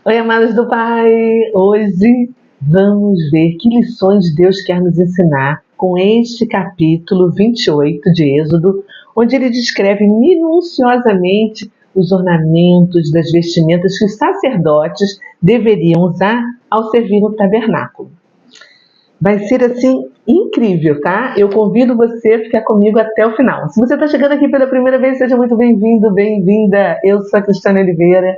Oi, amados do Pai! Hoje vamos ver que lições Deus quer nos ensinar com este capítulo 28 de Êxodo, onde ele descreve minuciosamente os ornamentos das vestimentas que os sacerdotes deveriam usar ao servir no tabernáculo. Vai ser assim incrível, tá? Eu convido você a ficar comigo até o final. Se você está chegando aqui pela primeira vez, seja muito bem-vindo, bem-vinda. Eu sou a Cristiane Oliveira.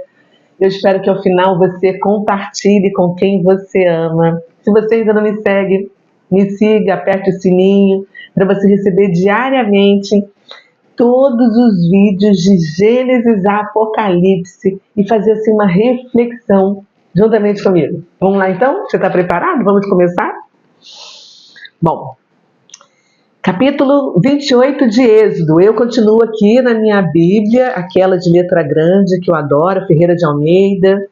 Eu espero que ao final você compartilhe com quem você ama. Se você ainda não me segue, me siga, aperte o sininho para você receber diariamente todos os vídeos de Gênesis a Apocalipse e fazer assim uma reflexão juntamente comigo. Vamos lá então? Você está preparado? Vamos começar? Bom, capítulo 28 de Êxodo. Eu continuo aqui na minha Bíblia, aquela de letra grande que eu adoro, Ferreira de Almeida,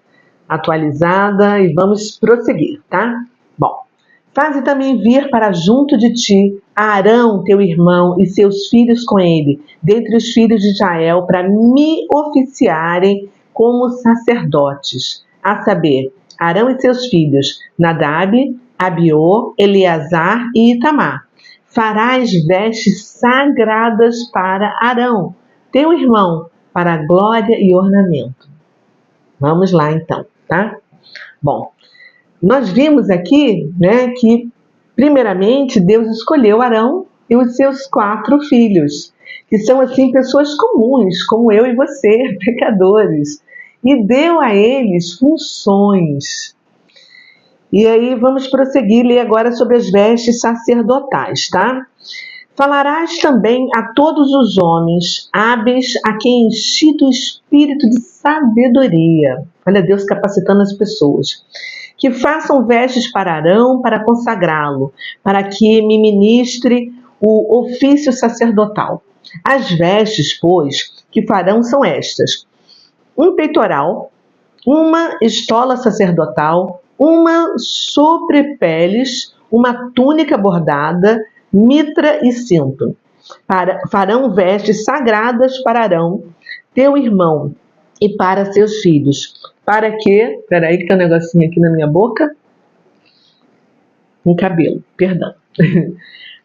atualizada, e vamos prosseguir, tá? Bom, faze também vir para junto de ti Arão, teu irmão, e seus filhos com ele, dentre os filhos de Israel, para me oficiarem como sacerdotes, a saber, Arão e seus filhos, Nadab, Abiú, Eleazar e Itamar. Farás vestes sagradas para Arão, teu irmão, para glória e ornamento. Vamos lá então, tá? Bom, nós vimos aqui, né, que primeiramente Deus escolheu Arão e os seus 4 filhos, que são assim pessoas comuns, como eu e você, pecadores, e deu a eles funções. E aí vamos prosseguir, ler agora sobre as vestes sacerdotais, tá? Falarás também a todos os homens hábeis a quem enchi do espírito de sabedoria. Olha Deus capacitando as pessoas. Que façam vestes para Arão, para consagrá-lo, para que me ministre o ofício sacerdotal. As vestes, pois, que farão são estas: um peitoral, uma estola sacerdotal, uma sobrepeles, uma túnica bordada, mitra e cinto. Farão vestes sagradas para Arão, teu irmão, e para seus filhos. Para que... Peraí que tem um negocinho aqui na minha boca. Um cabelo, perdão.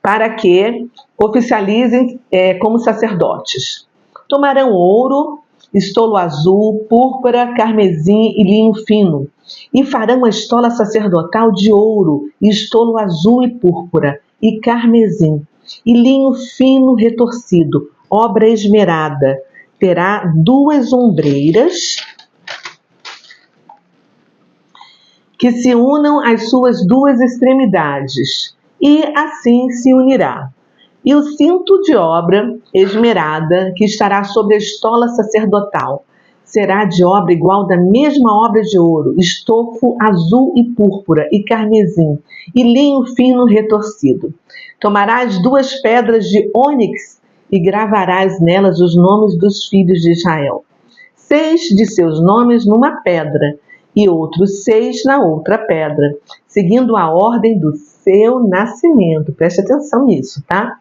Para que oficializem como sacerdotes. Tomarão ouro, estolo azul, púrpura, carmesim e linho fino, e farão a estola sacerdotal de ouro, estolo azul e púrpura, e carmesim, e linho fino retorcido, obra esmerada. Terá 2 ombreiras que se unam às suas 2 extremidades, e assim se unirá. E o cinto de obra esmerada, que estará sobre a estola sacerdotal, será de obra igual da mesma obra de ouro, estofo azul e púrpura, e carmesim, e linho fino retorcido. Tomarás 2 pedras de ônix e gravarás nelas os nomes dos filhos de Israel. 6 de seus nomes numa pedra, e outros 6 na outra pedra, seguindo a ordem do seu nascimento. Preste atenção nisso, tá?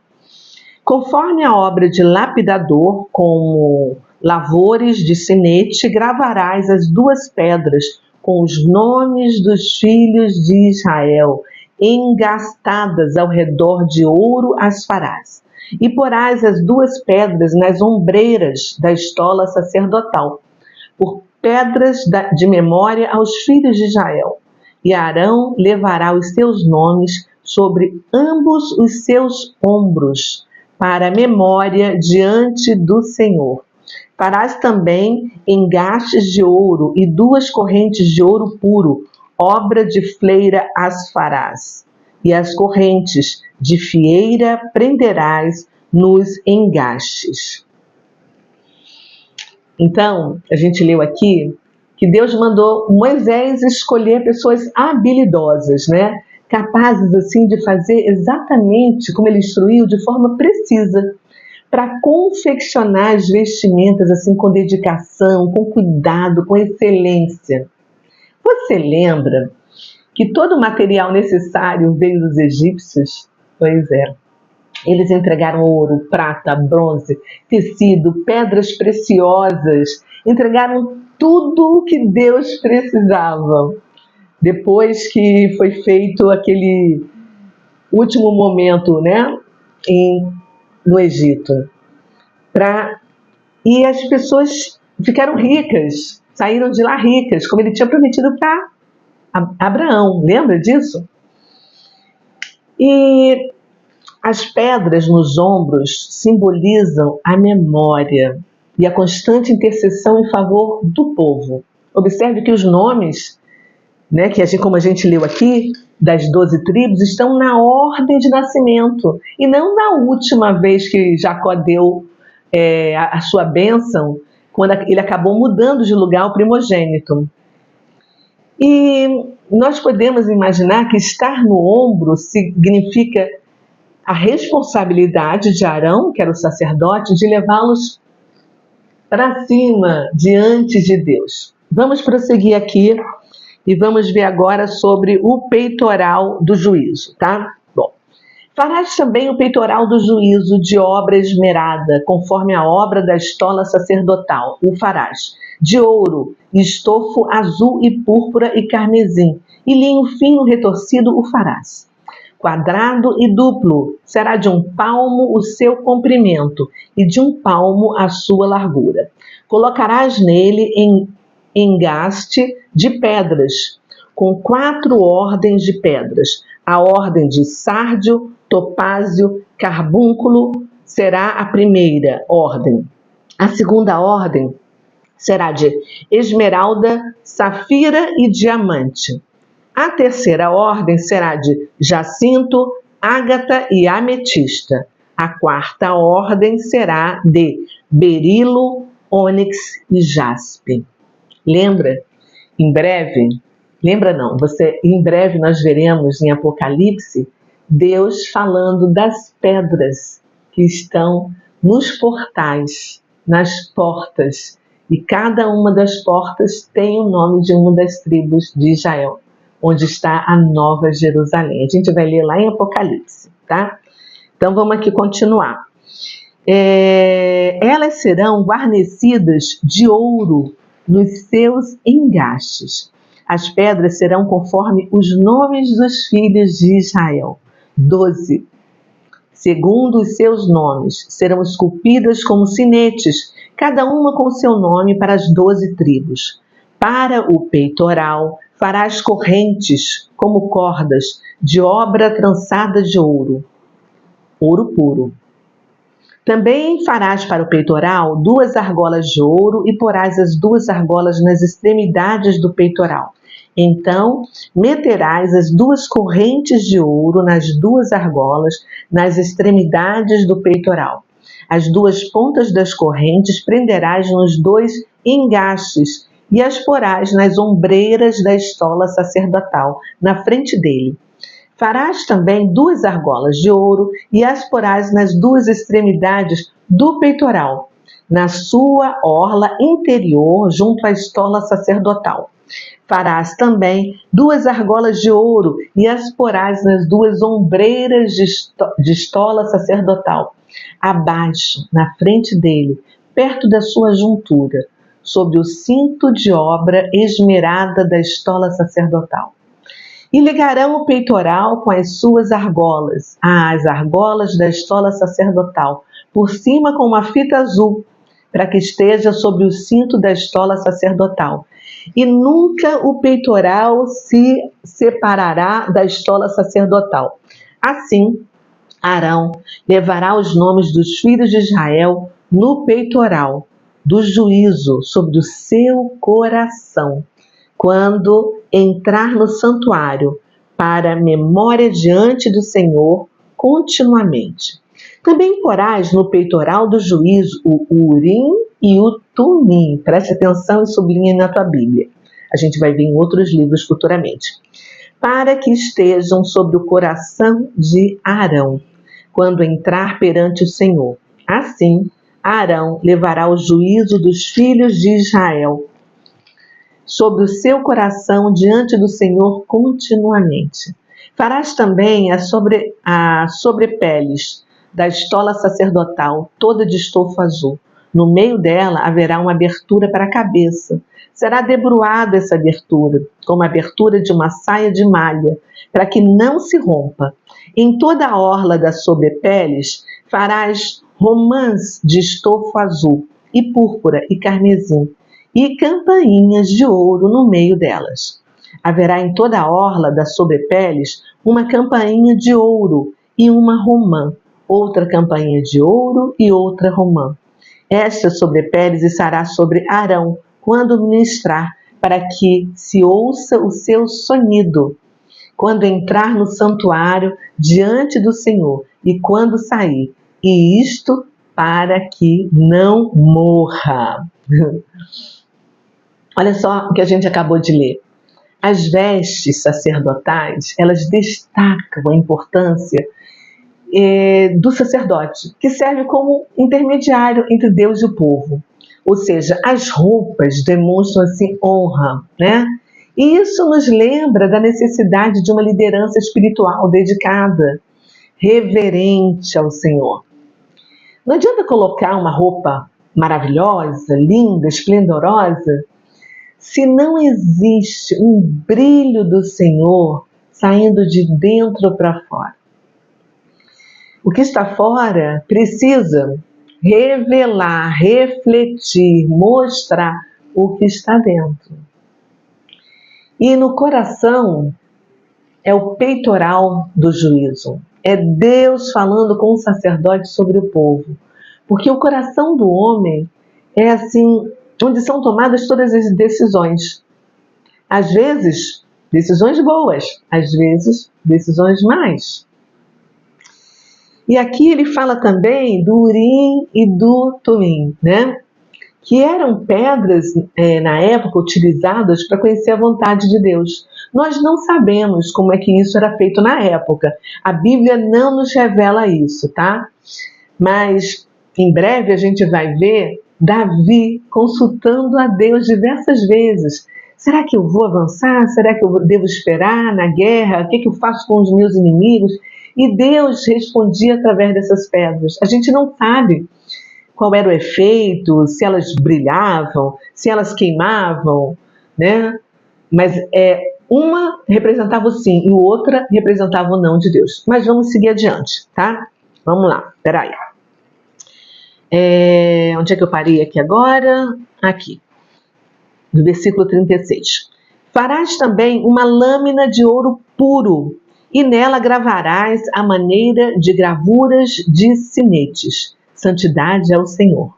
Conforme a obra de lapidador, como lavores de sinete, gravarás as 2 pedras com os nomes dos filhos de Israel, engastadas ao redor de ouro as farás. E porás as 2 pedras nas ombreiras da estola sacerdotal, por pedras de memória aos filhos de Israel. E Arão levará os seus nomes sobre ambos os seus ombros, para memória diante do Senhor. Farás também engastes de ouro e 2 correntes de ouro puro, obra de fleira as farás. E as correntes de fieira prenderás nos engastes. Então, a gente leu aqui que Deus mandou Moisés escolher pessoas habilidosas, né? Capazes assim de fazer exatamente como ele instruiu, de forma precisa, para confeccionar as vestimentas assim com dedicação, com cuidado, com excelência. Você lembra que todo o material necessário veio dos egípcios? Pois é. Eles entregaram ouro, prata, bronze, tecido, pedras preciosas, entregaram tudo o que Deus precisava. Depois que foi feito aquele último momento, né, no Egito. E as pessoas ficaram ricas, saíram de lá ricas, como ele tinha prometido para Abraão. Lembra disso? E as pedras nos ombros simbolizam a memória e a constante intercessão em favor do povo. Observe que os nomes, né, como a gente leu aqui, das 12 tribos, estão na ordem de nascimento e não na última vez que Jacó deu a sua bênção, quando ele acabou mudando de lugar o primogênito. E nós podemos imaginar que estar no ombro significa a responsabilidade de Arão, que era o sacerdote, de levá-los para cima, diante de Deus. Vamos prosseguir aqui e vamos ver agora sobre o peitoral do juízo, tá? Bom, farás também o peitoral do juízo de obra esmerada, conforme a obra da estola sacerdotal. O farás de ouro, estofo azul e púrpura e carmesim, e linho fino retorcido o farás. Quadrado e duplo, será de 1 palmo o seu comprimento e de 1 palmo a sua largura. Colocarás nele engaste de pedras, com 4 ordens de pedras. A ordem de sárdio, topázio, carbúnculo será a primeira ordem. A segunda ordem será de esmeralda, safira e diamante. A terceira ordem será de jacinto, ágata e ametista. A quarta ordem será de berilo, ônix e jaspe. Lembra? Em breve nós veremos em Apocalipse Deus falando das pedras que estão nos portais, nas portas. E cada uma das portas tem o nome de uma das tribos de Israel, onde está a Nova Jerusalém. A gente vai ler lá em Apocalipse, tá? Então vamos aqui continuar. Elas serão guarnecidas de ouro nos seus engastes. As pedras serão conforme os nomes dos filhos de Israel. 12. Segundo os seus nomes, serão esculpidas como sinetes, cada uma com seu nome para as 12 tribos. Para o peitoral, farás correntes como cordas de obra trançada de ouro, ouro puro. Também farás para o peitoral 2 argolas de ouro e porás as 2 argolas nas extremidades do peitoral. Então, meterás as 2 correntes de ouro nas 2 argolas, nas extremidades do peitoral. As 2 pontas das correntes prenderás nos 2 engastes e as porás nas ombreiras da estola sacerdotal, na frente dele. Farás também 2 argolas de ouro e as porás nas 2 extremidades do peitoral, na sua orla interior, junto à estola sacerdotal. Farás também 2 argolas de ouro e as porás nas 2 ombreiras de estola sacerdotal, abaixo, na frente dele, perto da sua juntura, sobre o cinto de obra esmerada da estola sacerdotal. E ligarão o peitoral com as suas argolas, as argolas da estola sacerdotal, por cima com uma fita azul, para que esteja sobre o cinto da estola sacerdotal. E nunca o peitoral se separará da estola sacerdotal. Assim, Arão levará os nomes dos filhos de Israel no peitoral do juízo sobre o seu coração, quando entrar no santuário, para memória diante do Senhor continuamente. Também porás no peitoral do juízo o Urim e o Tumim. Preste atenção e sublinhe na tua Bíblia. A gente vai ver em outros livros futuramente. Para que estejam sobre o coração de Arão, quando entrar perante o Senhor. Assim, Arão levará o juízo dos filhos de Israel sobre o seu coração diante do Senhor continuamente. Farás também a sobrepeles da estola sacerdotal, toda de estofo azul. No meio dela haverá uma abertura para a cabeça. Será debruada essa abertura, como a abertura de uma saia de malha, para que não se rompa. Em toda a orla das sobrepeles farás romãs de estofo azul, e púrpura e carmesim, e campainhas de ouro no meio delas. Haverá em toda a orla das sobrepeles uma campainha de ouro e uma romã, outra campainha de ouro e outra romã. Esta sobrepeles estará sobre Arão, quando ministrar, para que se ouça o seu sonido, quando entrar no santuário diante do Senhor e quando sair, e isto para que não morra. Olha só o que a gente acabou de ler. As vestes sacerdotais, elas destacam a importância do sacerdote, que serve como intermediário entre Deus e o povo. Ou seja, as roupas demonstram assim honra, né? E isso nos lembra da necessidade de uma liderança espiritual dedicada, reverente ao Senhor. Não adianta colocar uma roupa maravilhosa, linda, esplendorosa, se não existe um brilho do Senhor saindo de dentro para fora. O que está fora precisa revelar, refletir, mostrar o que está dentro. E no coração é o peitoral do juízo. É Deus falando com o sacerdote sobre o povo. Porque o coração do homem é assim, onde são tomadas todas as decisões. Às vezes, decisões boas, às vezes, decisões más. E aqui ele fala também do Urim e do Tumim, né? Que eram pedras, na época, utilizadas para conhecer a vontade de Deus. Nós não sabemos como é que isso era feito na época. A Bíblia não nos revela isso, tá? Mas, em breve, a gente vai ver Davi consultando a Deus diversas vezes. Será que eu vou avançar? Será que eu devo esperar na guerra? O que eu faço com os meus inimigos? E Deus respondia através dessas pedras. A gente não sabe qual era o efeito, se elas brilhavam, se elas queimavam, né? Mas uma representava o sim e outra representava o não de Deus. Mas vamos seguir adiante, tá? Vamos lá, peraí. Onde é que eu parei aqui agora? Aqui, no versículo 36. Farás também uma lâmina de ouro puro, e nela gravarás a maneira de gravuras de sinetes. Santidade ao Senhor.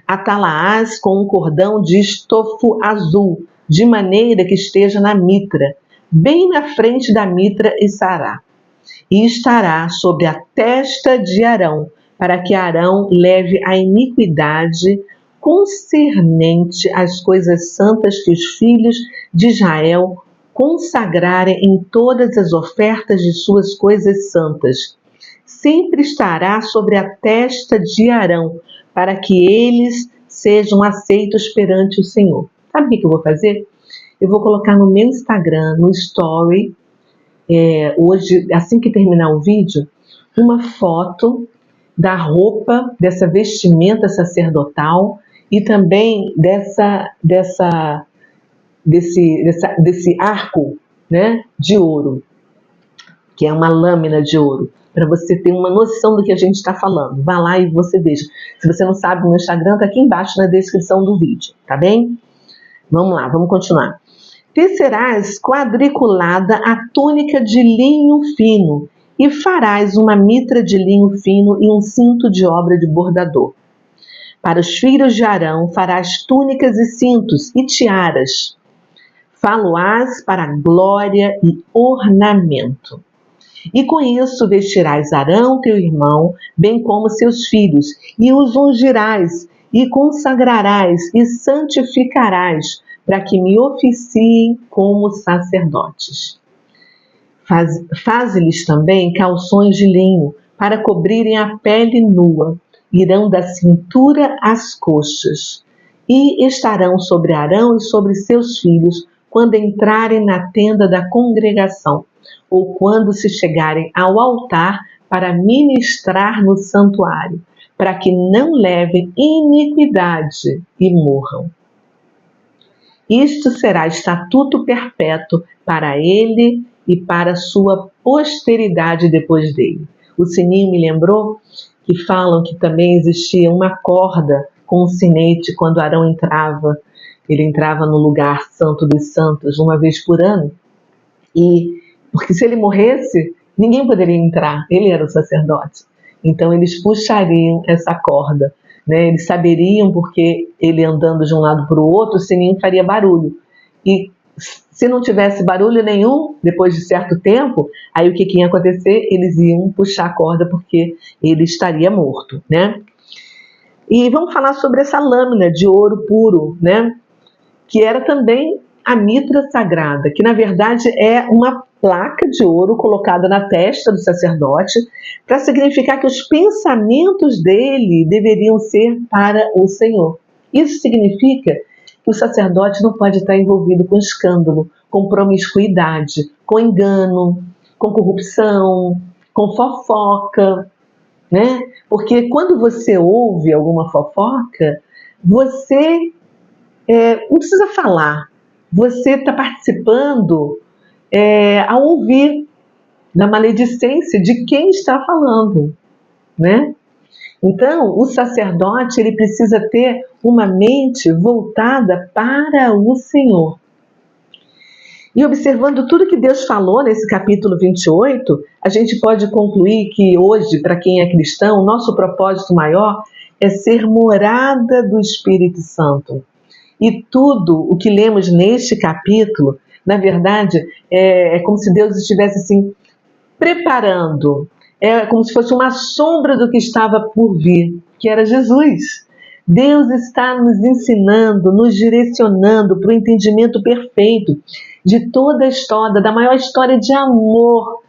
Atá-la-ás com um cordão de estofo azul, de maneira que esteja na mitra. Bem na frente da mitra estará. E estará sobre a testa de Arão, para que Arão leve a iniquidade concernente às coisas santas que os filhos de Israel consagrarem em todas as ofertas de suas coisas santas. Sempre estará sobre a testa de Arão, para que eles sejam aceitos perante o Senhor. Sabe o que eu vou fazer? Eu vou colocar no meu Instagram, no Story, hoje, assim que terminar o vídeo, uma foto da roupa, dessa vestimenta sacerdotal e também desse arco, né, de ouro, que é uma lâmina de ouro, para você ter uma noção do que a gente está falando. Vá lá e você veja. Se você não sabe, o meu Instagram está aqui embaixo na descrição do vídeo, tá bem? Vamos lá, vamos continuar. Tecerás quadriculada a túnica de linho fino, e farás uma mitra de linho fino e um cinto de obra de bordador. Para os filhos de Arão farás túnicas e cintos e tiaras. Fá-lo-ás para glória e ornamento. E com isso vestirás Arão, teu irmão, bem como seus filhos, e os ungirás, e consagrarás, e santificarás, para que me oficiem como sacerdotes. Faze-lhes também calções de linho, para cobrirem a pele nua, irão da cintura às coxas, e estarão sobre Arão e sobre seus filhos, quando entrarem na tenda da congregação, ou quando se chegarem ao altar para ministrar no santuário. para que não levem iniquidade e morram. Isto será estatuto perpétuo para ele e para sua posteridade depois dele. O sininho me lembrou que falam que também existia uma corda com um sinete quando Arão entrava. Ele entrava no lugar santo dos santos uma vez por ano. E porque se ele morresse, ninguém poderia entrar. Ele era o sacerdote. Então eles puxariam essa corda, né? Eles saberiam porque ele andando de um lado para o outro, o sininho faria barulho. E se não tivesse barulho nenhum, depois de certo tempo, aí o que ia acontecer? Eles iam puxar a corda porque ele estaria morto, né? E vamos falar sobre essa lâmina de ouro puro, né? Que era também a mitra sagrada, que na verdade é uma placa de ouro colocada na testa do sacerdote para significar que os pensamentos dele deveriam ser para o Senhor. Isso significa que o sacerdote não pode estar envolvido com escândalo, com promiscuidade, com engano, com corrupção, com fofoca, né? Porque quando você ouve alguma fofoca, você não precisa falar, você está participando ao ouvir da maledicência de quem está falando, né? Então, o sacerdote ele precisa ter uma mente voltada para o Senhor. E observando tudo que Deus falou nesse capítulo 28, a gente pode concluir que hoje, para quem é cristão, o nosso propósito maior é ser morada do Espírito Santo. E tudo o que lemos neste capítulo, na verdade, é como se Deus estivesse assim, preparando. É como se fosse uma sombra do que estava por vir, que era Jesus. Deus está nos ensinando, nos direcionando para o entendimento perfeito de toda a história, da maior história de amor,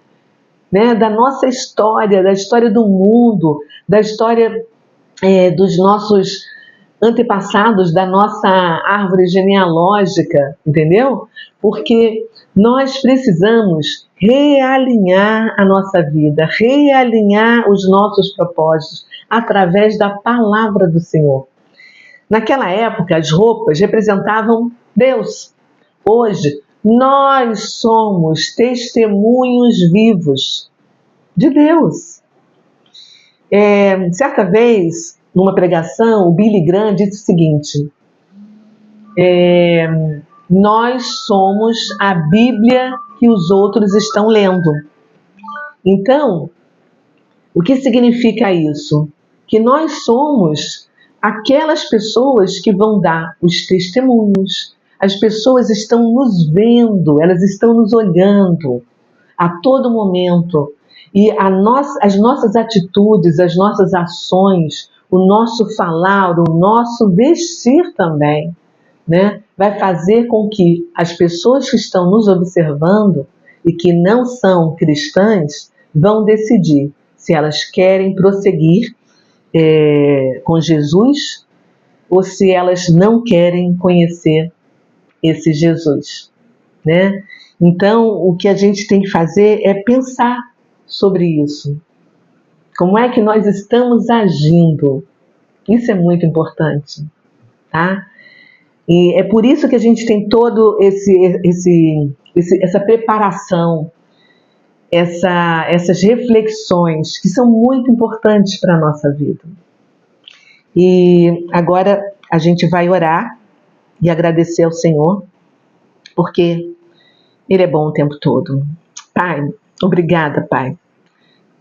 né? Da nossa história, da história do mundo, da história dos nossos antepassados, da nossa árvore genealógica, entendeu? Porque nós precisamos realinhar a nossa vida, realinhar os nossos propósitos através da palavra do Senhor. Naquela época, as roupas representavam Deus. Hoje, nós somos testemunhos vivos de Deus. Certa vez, numa pregação, o Billy Graham disse o seguinte: nós somos a Bíblia que os outros estão lendo. Então, o que significa isso? Que nós somos aquelas pessoas que vão dar os testemunhos. As pessoas estão nos vendo, elas estão nos olhando a todo momento. E as nossas atitudes, as nossas ações, o nosso falar, o nosso vestir também, né, vai fazer com que as pessoas que estão nos observando e que não são cristãs vão decidir se elas querem prosseguir com Jesus ou se elas não querem conhecer esse Jesus, né? Então, o que a gente tem que fazer é pensar sobre isso. Como é que nós estamos agindo? Isso é muito importante, tá? E é por isso que a gente tem todo essa preparação, essas reflexões que são muito importantes para a nossa vida. E agora a gente vai orar e agradecer ao Senhor, porque Ele é bom o tempo todo. Pai, obrigada, Pai,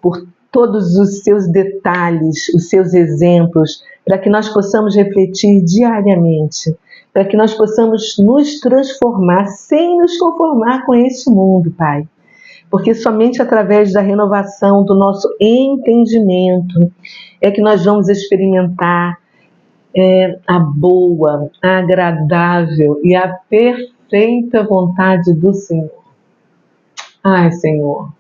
por todos os seus detalhes, os seus exemplos, para que nós possamos refletir diariamente, para que nós possamos nos transformar sem nos conformar com este mundo, Pai. Porque somente através da renovação do nosso entendimento é que nós vamos experimentar a boa, a agradável e a perfeita vontade do Senhor. Ai, Senhor,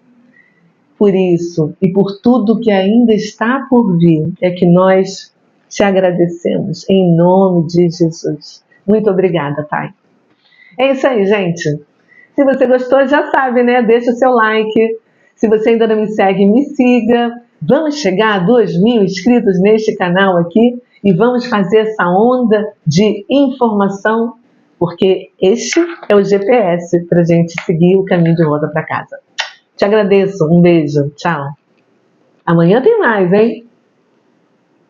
por isso e por tudo que ainda está por vir, é que nós te agradecemos, em nome de Jesus. Muito obrigada, Pai. É isso aí, gente. Se você gostou, já sabe, né? Deixa o seu like. Se você ainda não me segue, me siga. Vamos chegar a 2.000 inscritos neste canal aqui e vamos fazer essa onda de informação, porque este é o GPS para a gente seguir o caminho de volta para casa. Te agradeço, um beijo, tchau. Amanhã tem mais, hein?